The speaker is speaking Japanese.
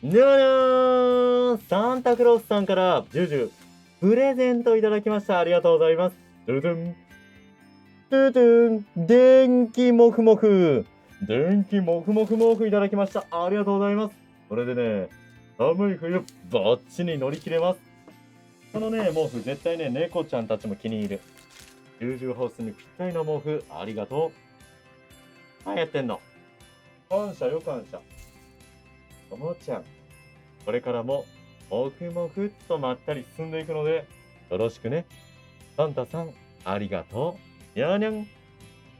にゃーサンタクロースさんからジュジュプレゼントいただきました。ありがとうございます。ドゥドゥン。ドゥドゥン。電気もふもふ。電気もふもふもふいただきました。ありがとうございます。これでね、寒い冬、バッチリ乗り切れます。このね、毛布、絶対ね、猫ちゃんたちも気に入る。ジュージューハウスにぴったりの毛布、ありがとう。何やってんの？感謝よ、感謝。ともちゃん、これからも、もふもふっとまったり進んでいくので、よろしくね。サンタさん、ありがとう。にゃーにゃん。